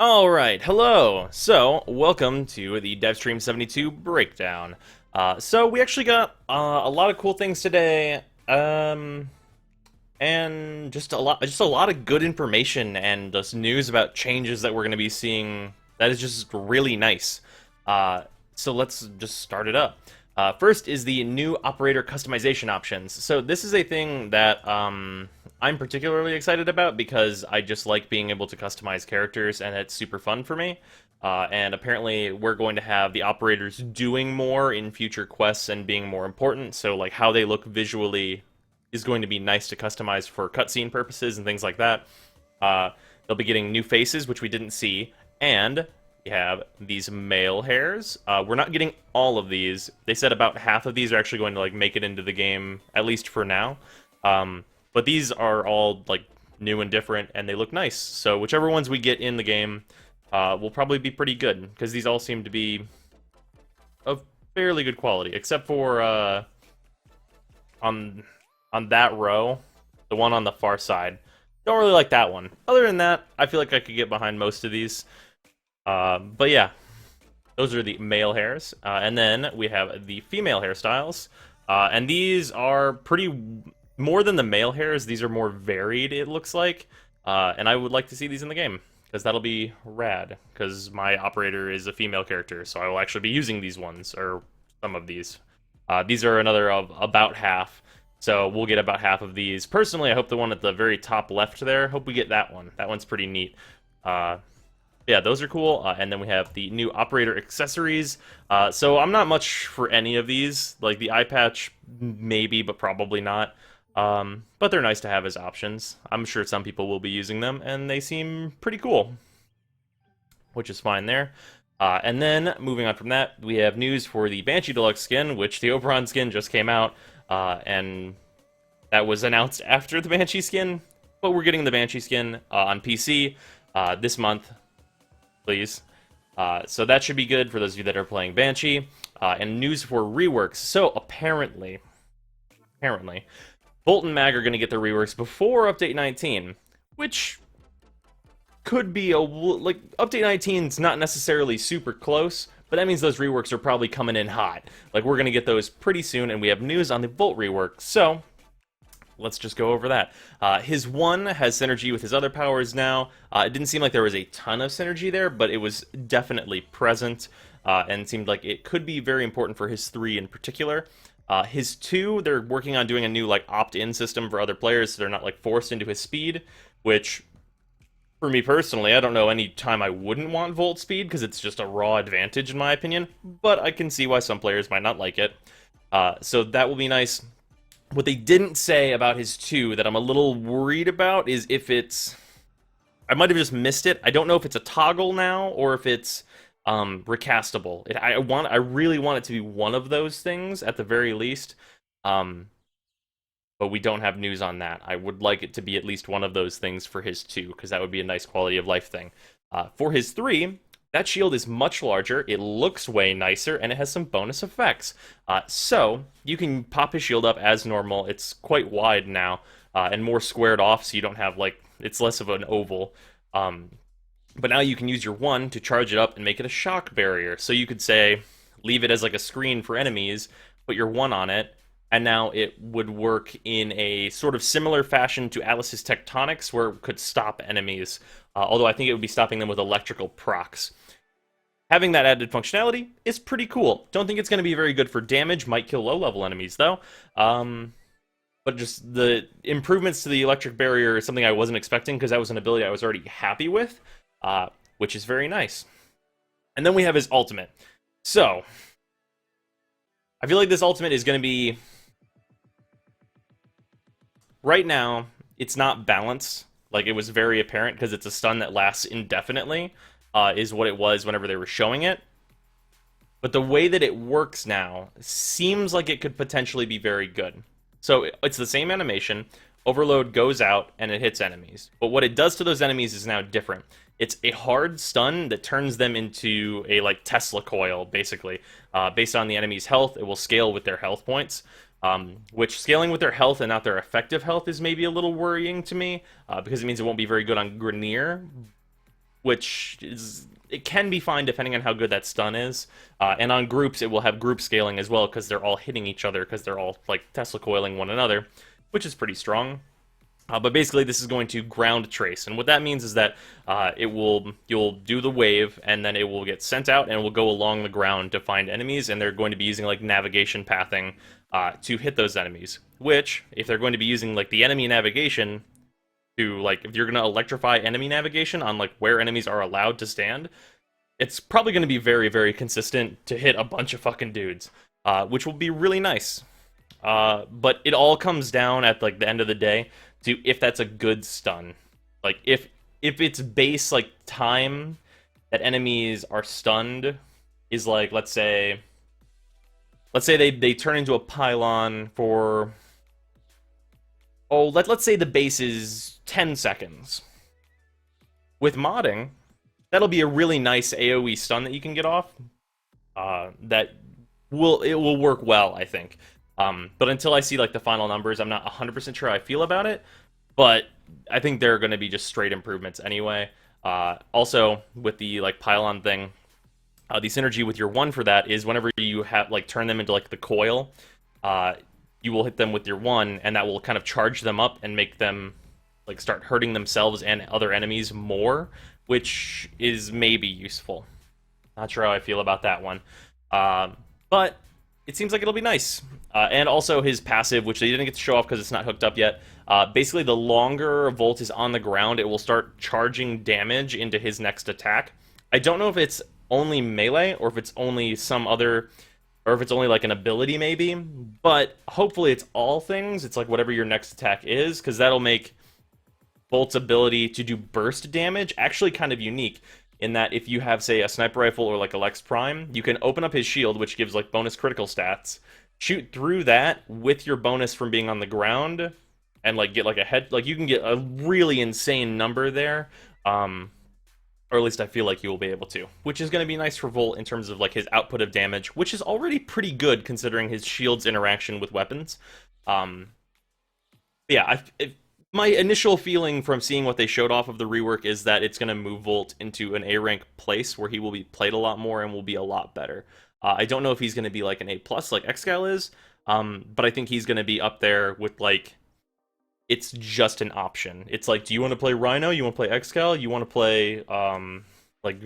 Alright, hello! So, welcome to the Devstream 72 breakdown. So we actually got a lot of cool things today, and just a lot of good information and just news about changes that we're going to be seeing that is just really nice. Uh, so let's just start it up. First is the new operator customization options. So this is a thing that I'm particularly excited about because I just like being able to customize characters, and it's super fun for me. And apparently, we're going to have the operators doing more in future quests and being more important. So, like, how they look visually is going to be nice to customize for cutscene purposes and things like that. They'll be getting new faces, which we didn't see, and we have these male hairs. We're not getting all of these. They said about half of these are actually going to like make it into the game, at least for now. But these are all like new and different, and they look nice. So whichever ones we get in the game will probably be pretty good, because these all seem to be of fairly good quality, except for on that row, the one on the far side. Don't really like that one. Other than that, I feel like I could get behind most of these. But yeah, those are the male hairs. And then we have the female hairstyles. And these are pretty... More than the male hairs, these are more varied, it looks like. And I would like to see these in the game, because that'll be rad. Because my operator is a female character, so I will actually be using these ones, or some of these. These are another of about half. So we'll get about half of these. Personally, I hope the one at the very top left there, hope we get that one. That one's pretty neat. Yeah, those are cool. And then we have the new operator accessories. So I'm not much for any of these. Like the eye patch, maybe, but probably not. But they're nice to have as options. I'm sure some people will be using them, and they seem pretty cool, which is fine there. And then, moving on from that, we have news for the Banshee Deluxe skin, which the Oberon skin just came out. And that was announced after the Banshee skin, but we're getting the Banshee skin on PC this month, please. So that should be good for those of you that are playing Banshee. And news for Reworks. So apparently, Bolt and Mag are going to get their reworks before Update 19, which could be like, Update 19 is not necessarily super close, but that means those reworks are probably coming in hot. Like, we're going to get those pretty soon, and we have news on the Bolt rework, so let's just go over that. His 1 has synergy with his other powers now. It didn't seem like there was a ton of synergy there, but it was definitely present, and seemed like it could be very important for his 3 in particular. His 2, they're working on doing a new like opt-in system for other players, so they're not like forced into his speed, which, for me personally, I don't know any time I wouldn't want Volt speed, because it's just a raw advantage in my opinion, but I can see why some players might not like it. So that will be nice. What they didn't say about his 2 that I'm a little worried about is if it's... I might have just missed it. I don't know if it's a toggle now, or if it's recastable. I really want it to be one of those things at the very least, but we don't have news on that. I would like it to be at least one of those things for his 2, because that would be a nice quality of life thing. For his 3, that shield is much larger, it looks way nicer, and it has some bonus effects. So you can pop his shield up as normal. It's quite wide now, and more squared off, so you don't have like, it's less of an oval. But now you can use your 1 to charge it up and make it a shock barrier. So you could say, leave it as like a screen for enemies, put your 1 on it, and now it would work in a sort of similar fashion to Alice's Tectonics, where it could stop enemies, although I think it would be stopping them with electrical procs. Having that added functionality is pretty cool. Don't think it's going to be very good for damage, might kill low-level enemies though. But just the improvements to the electric barrier is something I wasn't expecting, because that was an ability I was already happy with. Which is very nice. And then we have his ultimate. So, I feel like this ultimate is going to be... Right now, it's not balanced. Like, it was very apparent, because it's a stun that lasts indefinitely, is what it was whenever they were showing it. But the way that it works now seems like it could potentially be very good. So, it's the same animation. Overload goes out, and it hits enemies. But what it does to those enemies is now different. It's a hard stun that turns them into a, like, Tesla coil, basically. Based on the enemy's health, it will scale with their health points. Which, scaling with their health and not their effective health is maybe a little worrying to me, because it means it won't be very good on Grineer. which is it can be fine depending on how good that stun is. And on groups, it will have group scaling as well because they're all hitting each other because they're all like Tesla coiling one another, which is pretty strong. But basically, this is going to ground trace, and what that means is that you'll do the wave, and then it will get sent out, and it will go along the ground to find enemies, and they're going to be using like navigation pathing to hit those enemies. Which, if they're going to be using like the enemy navigation to like, if you're going to electrify enemy navigation on like where enemies are allowed to stand, it's probably going to be very, very consistent to hit a bunch of fucking dudes, which will be really nice. But it all comes down at like the end of the day to if that's a good stun. Like if its base like time that enemies are stunned is like, let's say they turn into a pylon for let's say the base is 10 seconds. With modding, that'll be a really nice AoE stun that you can get off. That will work well, I think. But until I see like the final numbers, I'm not 100% sure how I feel about it. But I think they're going to be just straight improvements anyway. Also, with the like pylon thing, the synergy with your one for that is whenever you have like turn them into like the coil, you will hit them with your one, and that will kind of charge them up and make them like start hurting themselves and other enemies more, which is maybe useful. Not sure how I feel about that one, but it seems like it'll be nice. And also his passive, which they didn't get to show off because it's not hooked up yet. Basically, the longer Volt is on the ground, it will start charging damage into his next attack. I don't know if it's only melee or if it's only some other, or if it's only like an ability maybe. But hopefully it's all things. It's like whatever your next attack is, because that'll make Volt's ability to do burst damage actually kind of unique. In that if you have, say, a sniper rifle or like a Lex Prime, you can open up his shield, which gives like bonus critical stats, shoot through that with your bonus from being on the ground, and like get like a head, like you can get a really insane number there, or at least I feel like you will be able to, which is going to be nice for Volt in terms of like his output of damage, which is already pretty good considering his shield's interaction with weapons. Yeah, my initial feeling from seeing what they showed off of the rework is that it's going to move Volt into an A-rank place where he will be played a lot more and will be a lot better. I don't know if he's going to be like an A+ like Excal is, but I think he's going to be up there with like, it's just an option. It's like, do you want to play Rhino? You want to play Excal? You want to play like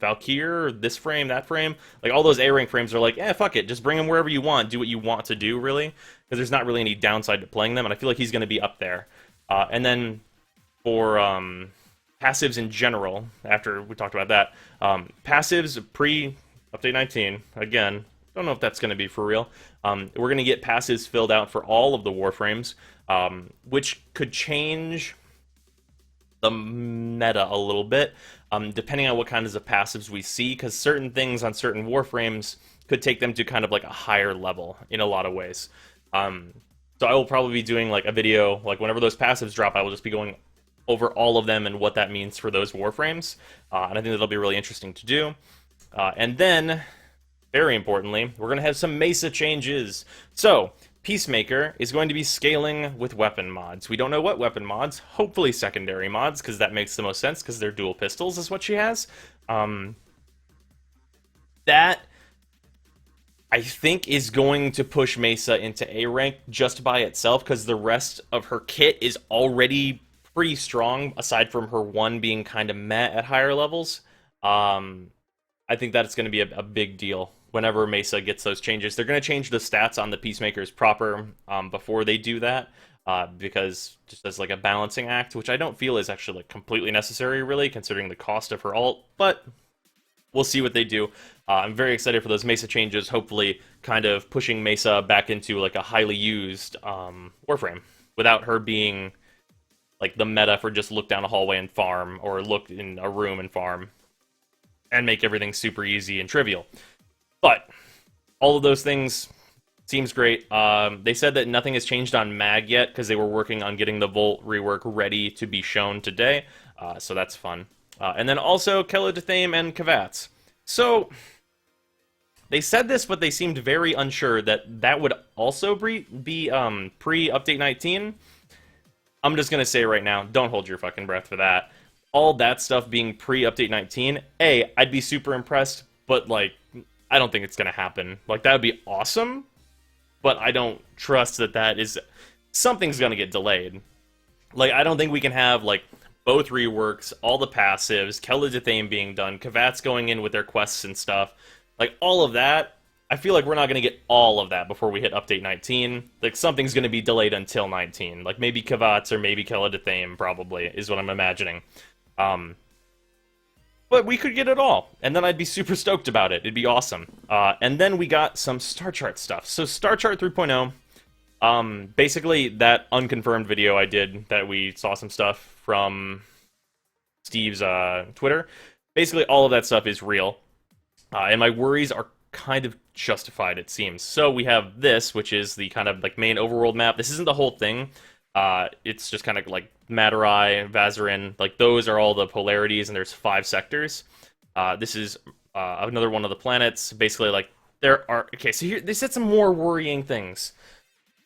Valkyr, this frame, that frame? Like all those A-rank frames are like, fuck it, just bring them wherever you want, do what you want to do, really, because there's not really any downside to playing them, and I feel like he's going to be up there. And then for passives in general, after we talked about that, passives pre-update 19, again, don't know if that's going to be for real. We're going to get passives filled out for all of the Warframes, which could change the meta a little bit, depending on what kinds of passives we see, because certain things on certain Warframes could take them to kind of like a higher level in a lot of ways. So I will probably be doing like a video, like whenever those passives drop, I will just be going over all of them and what that means for those Warframes. And I think that'll be really interesting to do. And then, very importantly, we're going to have some Mesa changes. So, Peacemaker is going to be scaling with weapon mods. We don't know what weapon mods, hopefully secondary mods, because that makes the most sense, because they're dual pistols is what she has. That, I think, is going to push Mesa into A rank just by itself, because the rest of her kit is already pretty strong, aside from her one being kind of meh at higher levels. I think that's going to be a big deal whenever Mesa gets those changes. They're going to change the stats on the Peacemakers proper before they do that, because just as like a balancing act, which I don't feel is actually like completely necessary, really, considering the cost of her ult, but we'll see what they do. I'm very excited for those Mesa changes, hopefully kind of pushing Mesa back into like a highly used Warframe, without her being like the meta for just look down a hallway and farm, or look in a room and farm, and make everything super easy and trivial. But all of those things seems great. They said that nothing has changed on Mag yet, because they were working on getting the Volt rework ready to be shown today, so that's fun. And then also Keladathame and Kavats. So they said this, but they seemed very unsure that that would also be pre-update 19. I'm just gonna say right now, don't hold your fucking breath for that. all that stuff being pre-update 19, I'd be super impressed, but like I don't think it's gonna happen. Like that would be awesome, but I don't trust that is something's gonna get delayed. Like I don't think we can have like both reworks, all the passives, Keladathane being done, Kavat's going in with their quests and stuff, like all of that. I feel like we're not going to get all of that before we hit update 19. Like something's going to be delayed until 19. Like maybe Kavat's or maybe Keladathane probably is what I'm imagining. But we could get it all, and then I'd be super stoked about it. It'd be awesome. And then we got some Starchart stuff. So Starchart 3.0, basically that unconfirmed video I did that we saw some stuff from Steve's Twitter. Basically all of that stuff is real. And my worries are kind of justified, it seems. So we have this, which is the kind of like main overworld map. This isn't the whole thing. It's just kind of like Madurai, Vazarin, like those are all the polarities, and there's 5 sectors. This is another one of the planets. Basically, like there are. Okay, so here they said some more worrying things.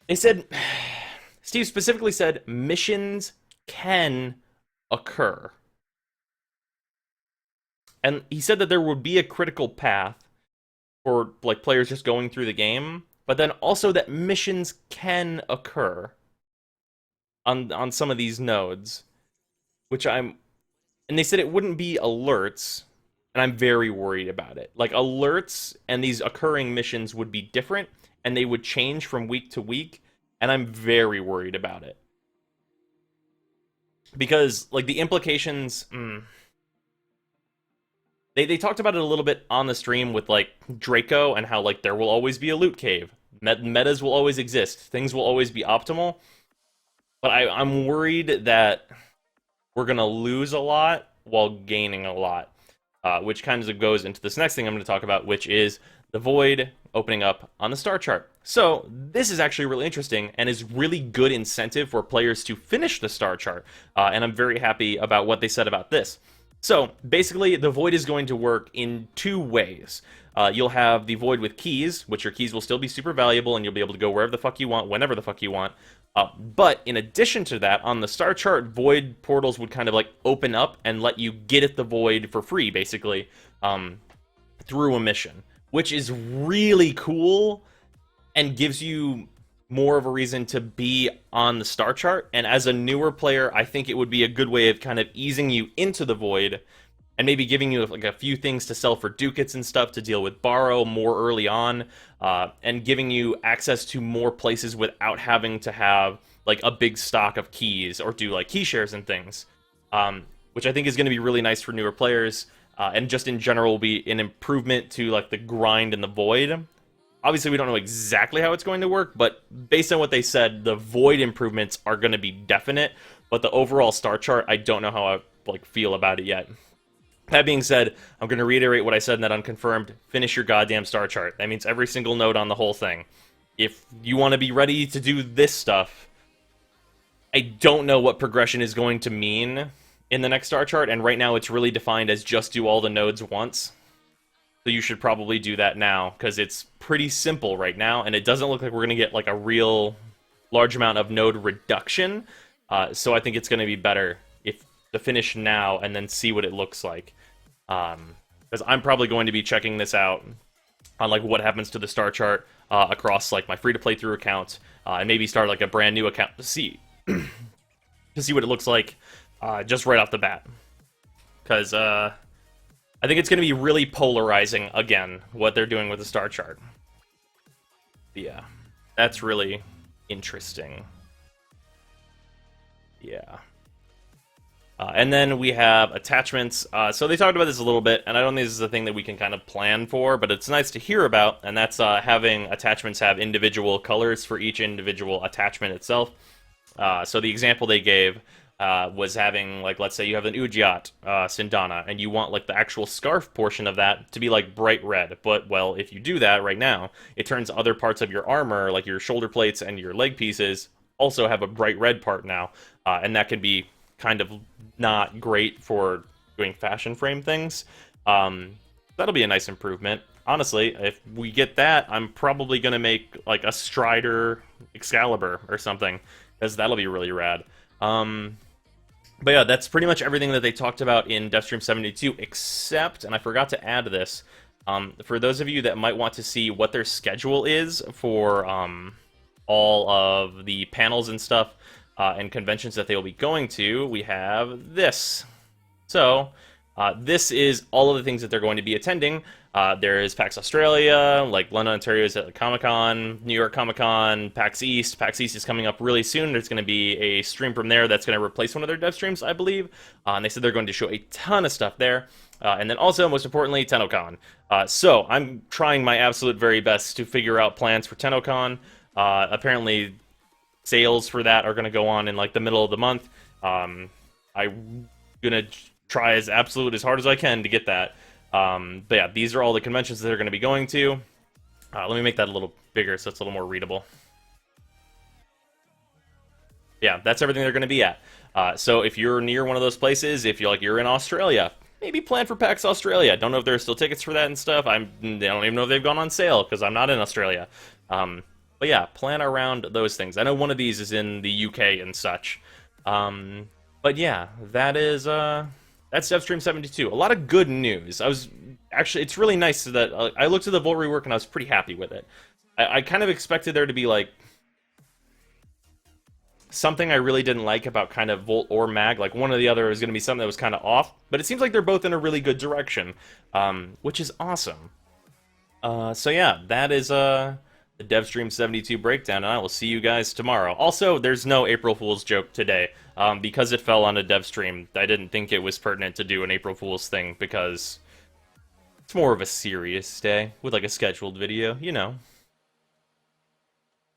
They said, Steve specifically said missions can occur, and he said that there would be a critical path for like players just going through the game, but then also that missions can occur on some of these nodes, and they said it wouldn't be alerts, and I'm very worried about it. Like alerts and these occurring missions would be different, and they would change from week to week, and I'm very worried about it. Because like the implications, They talked about it a little bit on the stream with like Draco and how like there will always be a loot cave. Metas will always exist. Things will always be optimal. But I'm worried that we're going to lose a lot while gaining a lot. Which kind of goes into this next thing I'm going to talk about, which is the Void opening up on the Starchart. So this is actually really interesting and is really good incentive for players to finish the Starchart. And I'm very happy about what they said about this. So basically, the Void is going to work in 2 ways. You'll have the Void with keys, which your keys will still be super valuable, and you'll be able to go wherever the fuck you want, whenever the fuck you want. But in addition to that, on the Starchart, Void portals would kind of like open up and let you get at the Void for free, basically, through a mission, which is really cool and gives you more of a reason to be on the Starchart. And as a newer player, I think it would be a good way of kind of easing you into the Void and maybe giving you like a few things to sell for ducats and stuff to deal with borrow more early on, and giving you access to more places without having to have like a big stock of keys or do like key shares and things, which I think is going to be really nice for newer players, and just in general will be an improvement to like the grind in the Void. Obviously, we don't know exactly how it's going to work, but based on what they said, the Void improvements are going to be definite. But the overall Starchart, I don't know how I like feel about it yet. That being said, I'm going to reiterate what I said in that unconfirmed. Finish your goddamn Starchart. That means every single node on the whole thing. If you want to be ready to do this stuff, I don't know what progression is going to mean in the next Starchart, and right now it's really defined as just do all the nodes once. So you should probably do that now, because it's pretty simple right now, and it doesn't look like we're going to get like a real large amount of node reduction. So I think it's going to be better if to finish now and then see what it looks like. Because I'm probably going to be checking this out on like what happens to the Starchart across like my free-to-play through account, and maybe start like a brand new account to see what it looks like just right off the bat. Because I think it's going to be really polarizing, again, what they're doing with the Starchart. Yeah, that's really interesting. Yeah. And then we have attachments. So they talked about this a little bit, and I don't think this is a thing that we can kind of plan for, but it's nice to hear about, and that's having attachments have individual colors for each individual attachment itself. So the example they gave was having, like, let's say you have an Ujjat Sindana, and you want, like, the actual scarf portion of that to be, like, bright red. But, well, if you do that right now, it turns other parts of your armor, like your shoulder plates and your leg pieces, also have a bright red part now. And that can be kind of not great for doing fashion frame things. That'll be a nice improvement. Honestly, if we get that, I'm probably going to make, like, a Strider Excalibur or something, because that'll be really rad. But yeah, that's pretty much everything that they talked about in Devstream 72, except, and I forgot to add this, for those of you that might want to see what their schedule is for all of the panels and stuff and conventions that they will be going to, we have this. So, this is all of the things that they're going to be attending. There is PAX Australia, like London, Ontario is at Comic-Con, New York Comic-Con, PAX East. PAX East is coming up really soon. There's going to be a stream from there that's going to replace one of their dev streams, I believe. And they said they're going to show a ton of stuff there. And then also, most importantly, TennoCon. So, I'm trying my absolute very best to figure out plans for TennoCon. Apparently, sales for that are going to go on in like the middle of the month. I'm gonna try as hard as I can to get that. But yeah, these are all the conventions that they're going to be going to. Let me make that a little bigger so it's a little more readable. Yeah, that's everything they're going to be at. So if you're near one of those places, if you're in Australia, maybe plan for PAX Australia. Don't know if there are still tickets for that and stuff. I don't even know if they've gone on sale because I'm not in Australia. But yeah, plan around those things. I know one of these is in the UK and such. But yeah, that's Devstream 72. A lot of good news. It's really nice that I looked at the Volt rework and I was pretty happy with it. I kind of expected there to be like something I really didn't like about kind of Volt or Mag. Like one or the other was going to be something that was kind of off, but it seems like they're both in a really good direction, which is awesome. So yeah, that is the Devstream 72 breakdown, and I will see you guys tomorrow. Also, there's no April Fool's joke today. Because it fell on a Devstream, I didn't think it was pertinent to do an April Fool's thing, because it's more of a serious day, with like a scheduled video, you know.